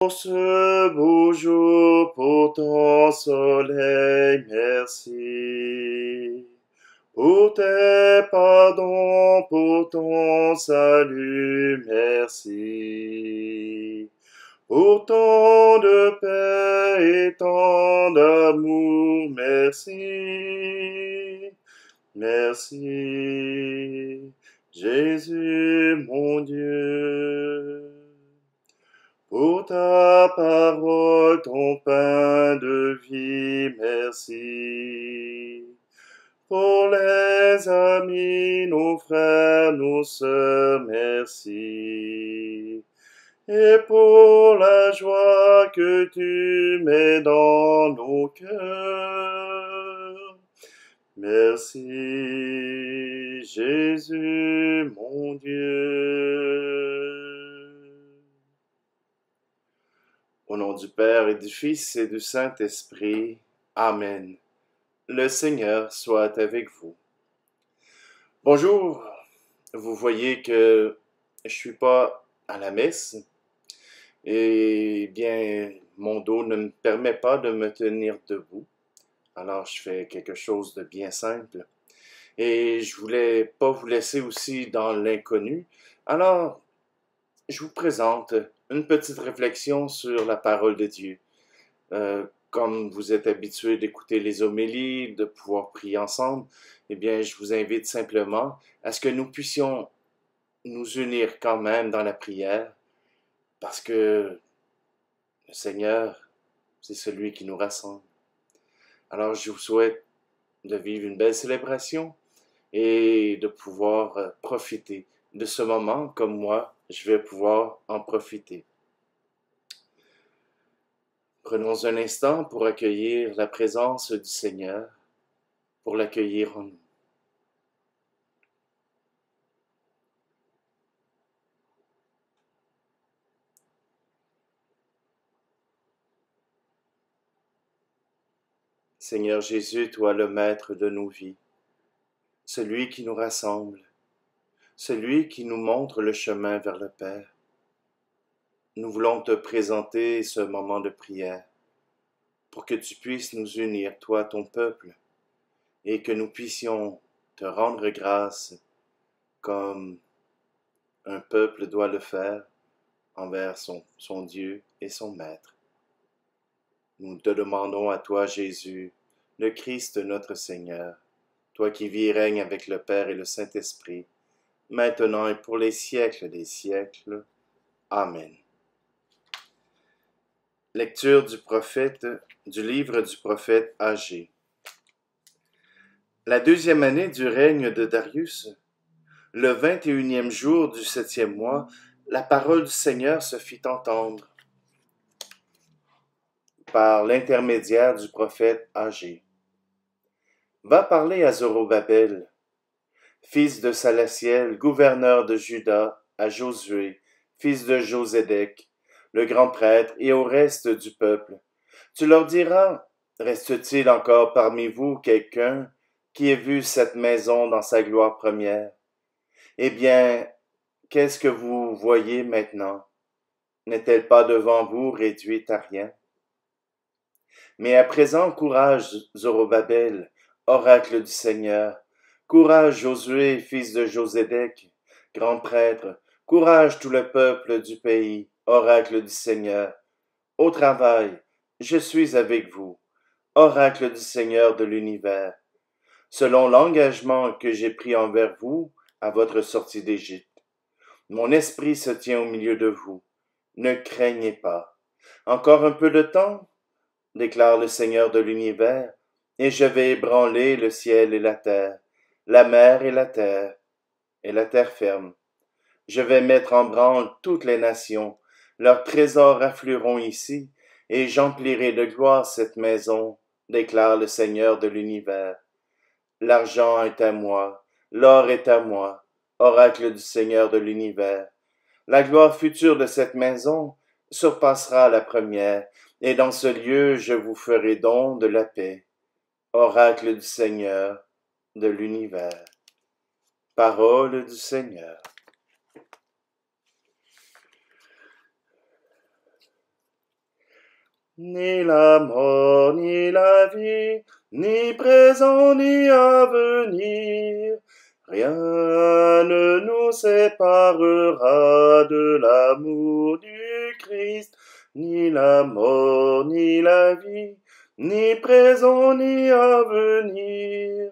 Pour ce beau jour, pour ton soleil, merci. Pour tes pardons, pour ton salut, merci. Pour tant de paix et tant d'amour, merci. Merci, Jésus mon Dieu. Pour ta parole, ton pain de vie, merci. Pour les amis, nos frères, nos sœurs, merci. Et pour la joie que tu mets dans nos cœurs, merci, Jésus, mon Dieu. Au nom du Père et du Fils et du Saint-Esprit. Amen. Le Seigneur soit avec vous. Bonjour. Vous voyez que je suis pas à la messe. Eh bien, mon dos ne me permet pas de me tenir debout. Alors, je fais quelque chose de bien simple. Et je voulais pas vous laisser aussi dans l'inconnu. Alors, je vous présente une petite réflexion sur la parole de Dieu. Comme vous êtes habitués d'écouter les homélies, de pouvoir prier ensemble, eh bien, je vous invite simplement à ce que nous puissions nous unir quand même dans la prière, parce que le Seigneur, c'est celui qui nous rassemble. Alors, je vous souhaite de vivre une belle célébration et de pouvoir profiter de ce moment comme moi, je vais pouvoir en profiter. Prenons un instant pour accueillir la présence du Seigneur, pour l'accueillir en nous. Seigneur Jésus, toi le maître de nos vies, celui qui nous rassemble, celui qui nous montre le chemin vers le Père. Nous voulons te présenter ce moment de prière pour que tu puisses nous unir, toi, ton peuple, et que nous puissions te rendre grâce comme un peuple doit le faire envers son Dieu et son Maître. Nous te demandons à toi, Jésus, le Christ notre Seigneur, toi qui vis et règnes avec le Père et le Saint-Esprit, maintenant et pour les siècles des siècles. Amen. Lecture du livre du prophète Agée. La 2e année du règne de Darius, le 21e jour du 7e mois, la parole du Seigneur se fit entendre par l'intermédiaire du prophète Agée. Va parler à Zorobabel, fils de Salatiel, gouverneur de Juda, à Josué, fils de Josédek, le grand prêtre, et au reste du peuple. Tu leur diras, reste-t-il encore parmi vous quelqu'un qui ait vu cette maison dans sa gloire première? Eh bien, qu'est-ce que vous voyez maintenant? N'est-elle pas devant vous réduite à rien? Mais à présent, courage, Zorobabel, oracle du Seigneur. Courage, Josué, fils de Josédek, grand prêtre. Courage, tout le peuple du pays, oracle du Seigneur. Au travail, je suis avec vous, oracle du Seigneur de l'univers. Selon l'engagement que j'ai pris envers vous à votre sortie d'Égypte, mon esprit se tient au milieu de vous. Ne craignez pas. Encore un peu de temps, déclare le Seigneur de l'univers, et je vais ébranler le ciel et la mer et la terre ferme. Je vais mettre en branle toutes les nations, leurs trésors afflueront ici, et j'emplirai de gloire cette maison, déclare le Seigneur de l'univers. L'argent est à moi, l'or est à moi, oracle du Seigneur de l'univers. La gloire future de cette maison surpassera la première, et dans ce lieu je vous ferai don de la paix, oracle du Seigneur de l'univers. Parole du Seigneur. ni la mort, ni la vie, ni présent, ni à venir. Rien ne nous séparera de l'amour du Christ, ni la mort, ni la vie, ni présent, ni à venir.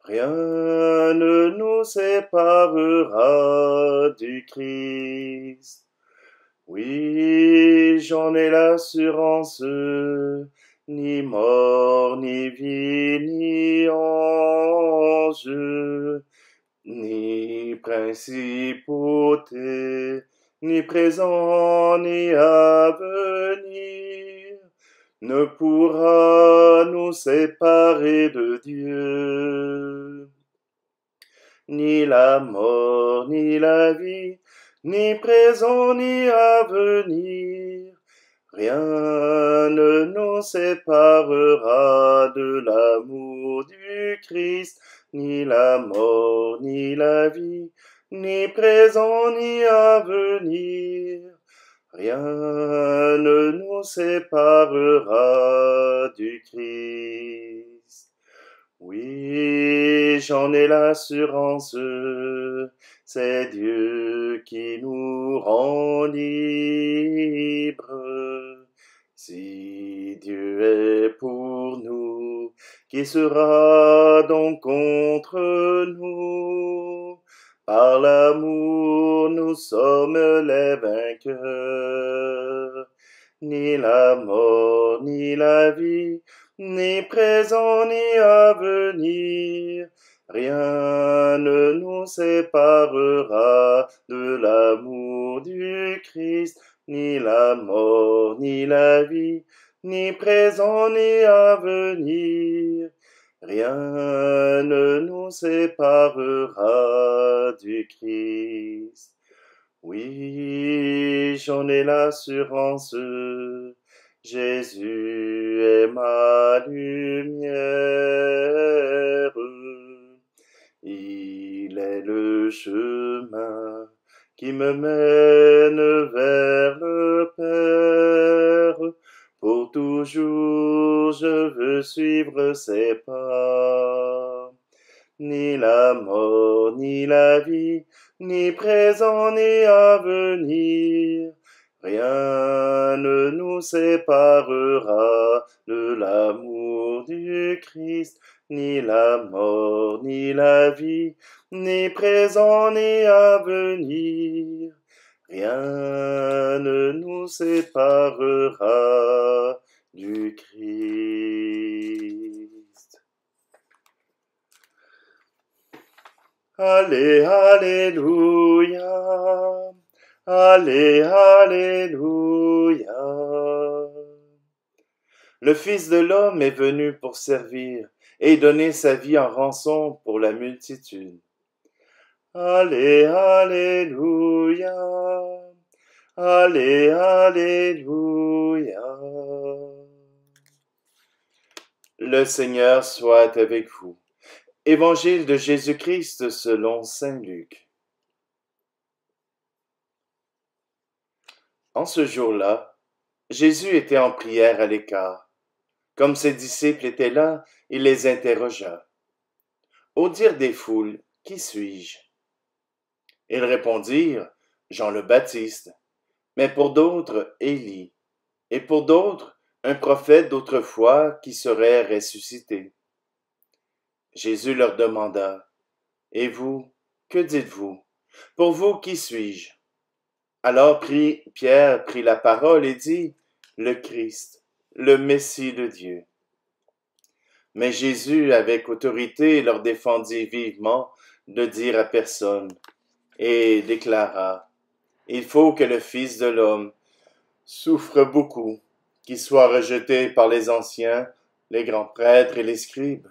Rien ne nous séparera du Christ. Oui, j'en ai l'assurance, ni mort, ni vie, ni ange, ni principauté, ni présent, ni à venir, ne pourra nous séparer de Dieu. Ni la mort, ni la vie, ni présent, ni à venir, rien ne nous séparera de l'amour du Christ, ni la mort, ni la vie, ni présent, ni à venir. Rien ne nous séparera du Christ. Oui, j'en ai l'assurance, c'est Dieu qui nous rend libres. Si Dieu est pour nous, qui sera donc contre nous? Par l'amour, nous sommes les vainqueurs. Ni la mort, ni la vie, ni présent, ni à venir, rien ne nous séparera de l'amour du Christ, ni la mort, ni la vie, ni présent, ni à venir. Rien ne nous séparera du Christ. Oui, j'en ai l'assurance, Jésus est ma lumière. Il est le chemin qui me mène vers le Père. Pour toujours, je veux suivre ses pas. Ni la mort, ni la vie, ni présent, ni à venir, rien ne nous séparera de l'amour du Christ, ni la mort, ni la vie, ni présent, ni à venir. Rien ne nous séparera du Christ. Allez, alléluia. Allez, alléluia. Le Fils de l'homme est venu pour servir et donner sa vie en rançon pour la multitude. Allez, alléluia. Allez, alléluia. Le Seigneur soit avec vous. Évangile de Jésus-Christ selon saint Luc. En ce jour-là, Jésus était en prière à l'écart. Comme ses disciples étaient là, il les interrogea. Au dire des foules, qui suis-je? Ils répondirent, Jean le Baptiste, mais pour d'autres, Élie, et pour d'autres, un prophète d'autrefois qui serait ressuscité. Jésus leur demanda, Et vous, que dites-vous? Pour vous, qui suis-je? Alors Pierre prit la parole et dit, Le Christ, le Messie de Dieu. Mais Jésus, avec autorité, leur défendit vivement de dire à personne, et déclara, Il faut que le Fils de l'homme souffre beaucoup, qu'il soit rejeté par les anciens, les grands prêtres et les scribes,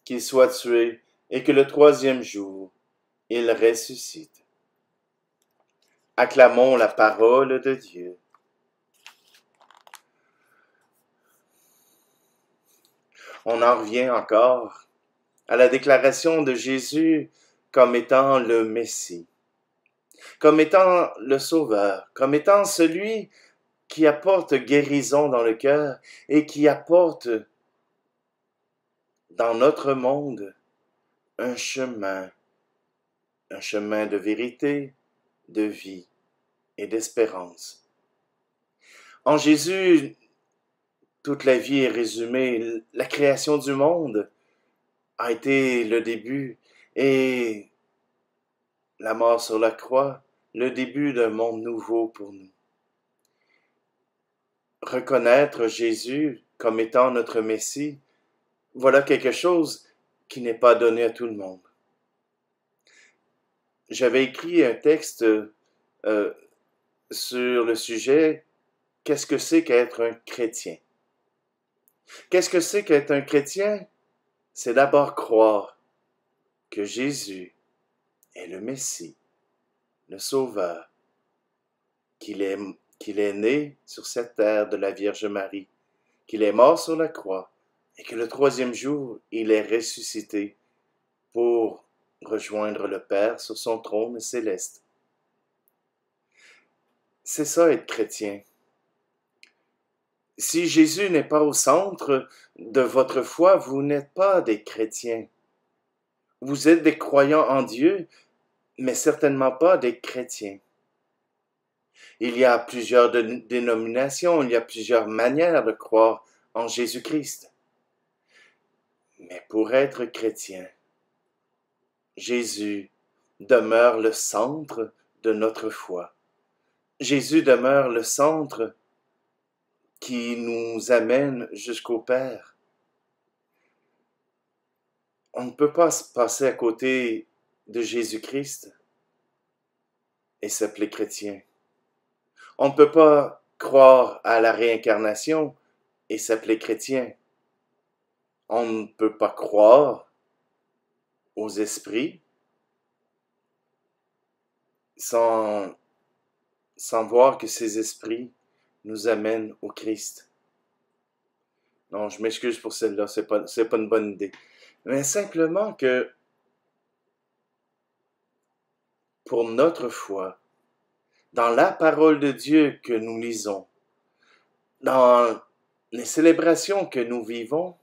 qu'il soit tué, et que le troisième jour, il ressuscite. Acclamons la parole de Dieu. On en revient encore à la déclaration de Jésus comme étant le Messie, comme étant le Sauveur, comme étant celui qui apporte guérison dans le cœur et qui apporte dans notre monde un chemin de vérité, de vie et d'espérance. En Jésus, toute la vie est résumée. La création du monde a été le début et la mort sur la croix, le début d'un monde nouveau pour nous. Reconnaître Jésus comme étant notre Messie, voilà quelque chose qui n'est pas donné à tout le monde. J'avais écrit un texte sur le sujet « Qu'est-ce que c'est qu'être un chrétien ?» Qu'est-ce que c'est qu'être un chrétien? C'est d'abord croire que Jésus est le Messie, le Sauveur, qu'il est né sur cette terre de la Vierge Marie, qu'il est mort sur la croix et que le troisième jour, il est ressuscité pour rejoindre le Père sur son trône céleste. C'est ça être chrétien. Si Jésus n'est pas au centre de votre foi, vous n'êtes pas des chrétiens. Vous êtes des croyants en Dieu, mais certainement pas des chrétiens. Il y a plusieurs dénominations, il y a plusieurs manières de croire en Jésus-Christ. Mais pour être chrétien, Jésus demeure le centre de notre foi. Jésus demeure le centre qui nous amène jusqu'au Père. On ne peut pas se passer à côté de Jésus-Christ et s'appeler chrétien. On ne peut pas croire à la réincarnation et s'appeler chrétien. On ne peut pas croire aux esprits sans voir que ces esprits nous amènent au Christ. Non, je m'excuse pour celle-là, c'est pas une bonne idée. Mais simplement que pour notre foi, dans la parole de Dieu que nous lisons, dans les célébrations que nous vivons,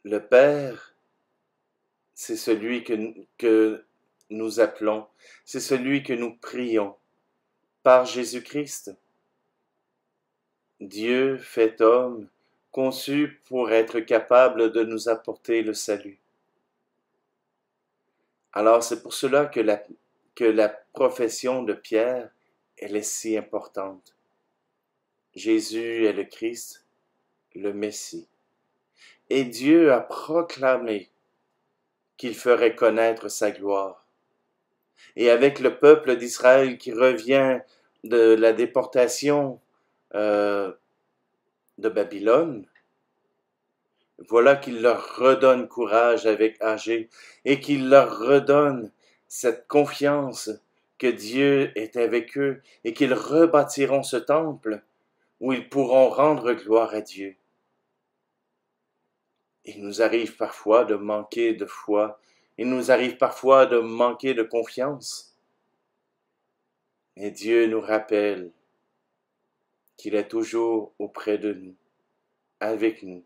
le Père, c'est celui que nous appelons, c'est celui que nous prions par Jésus-Christ. Dieu fait homme, conçu pour être capable de nous apporter le salut. Alors c'est pour cela que la profession de Pierre, elle est si importante. Jésus est le Christ, le Messie. Et Dieu a proclamé qu'il ferait connaître sa gloire. Et avec le peuple d'Israël qui revient de la déportation de Babylone, voilà qu'il leur redonne courage avec Agé et qu'il leur redonne cette confiance que Dieu est avec eux et qu'ils rebâtiront ce temple où ils pourront rendre gloire à Dieu. Il nous arrive parfois de manquer de foi, il nous arrive parfois de manquer de confiance. Mais Dieu nous rappelle qu'il est toujours auprès de nous, avec nous,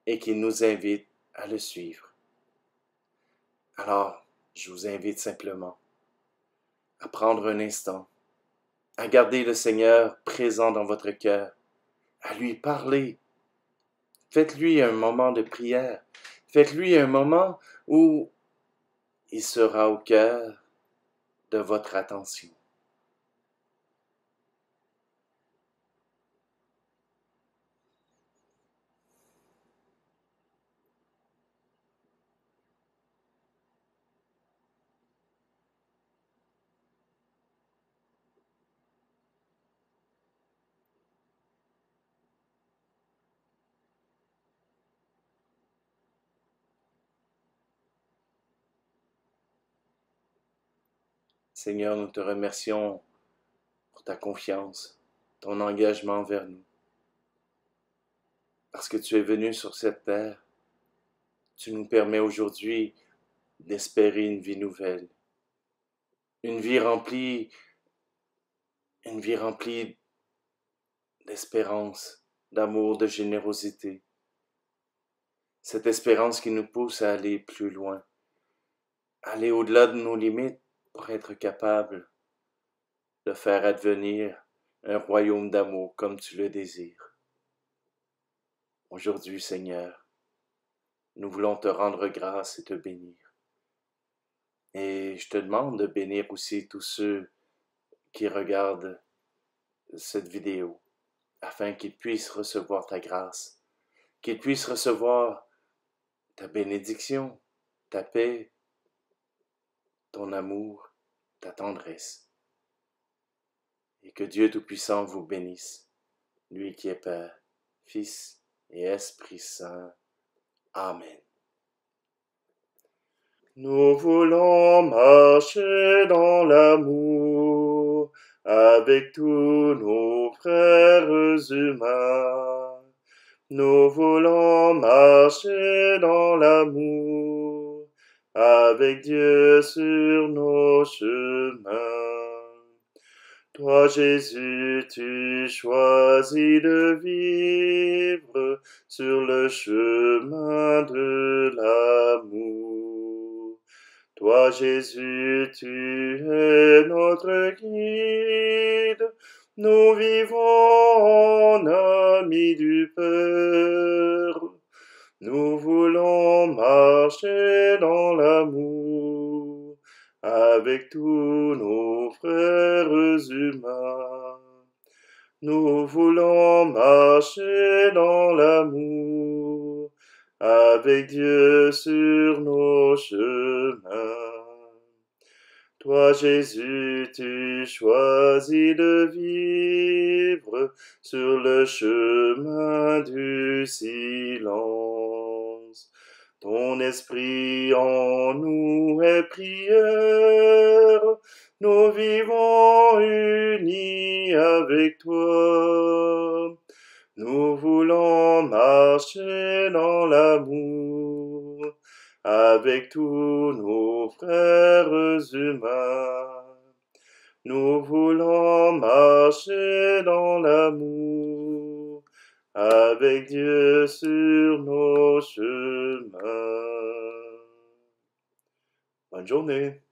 et qu'il nous invite à le suivre. Alors, je vous invite simplement à prendre un instant, à garder le Seigneur présent dans votre cœur, à lui parler. Faites-lui un moment de prière. Faites-lui un moment où il sera au cœur de votre attention. Seigneur, nous te remercions pour ta confiance, ton engagement envers nous. Parce que tu es venu sur cette terre, tu nous permets aujourd'hui d'espérer une vie nouvelle, une vie remplie une vie remplie d'espérance, d'amour, de générosité. Cette espérance qui nous pousse à aller plus loin, aller au-delà de nos limites pour être capable de faire advenir un royaume d'amour comme tu le désires. Aujourd'hui, Seigneur, nous voulons te rendre grâce et te bénir. Et je te demande de bénir aussi tous ceux qui regardent cette vidéo, afin qu'ils puissent recevoir ta grâce, qu'ils puissent recevoir ta bénédiction, ta paix, ton amour, ta tendresse. Et que Dieu Tout-Puissant vous bénisse, lui qui est Père, Fils et Esprit Saint. Amen. Nous voulons marcher dans l'amour avec tous nos frères humains. Nous voulons marcher dans l'amour avec Dieu sur nos chemins. Toi, Jésus, tu choisis de vivre sur le chemin de l'amour. Toi, Jésus, tu es notre guide. Nous vivons en amis du Père. Nous voulons marcher dans l'amour avec tous nos frères humains. Nous voulons marcher dans l'amour avec Dieu sur nos chemins. Toi, Jésus, tu choisis de vivre sur le chemin du silence. Ton esprit en nous est prière, nous vivons unis avec toi. Nous voulons marcher dans l'amour avec tous nos frères humains. Nous voulons marcher dans l'amour avec Dieu sur nos chemins. Bonne journée.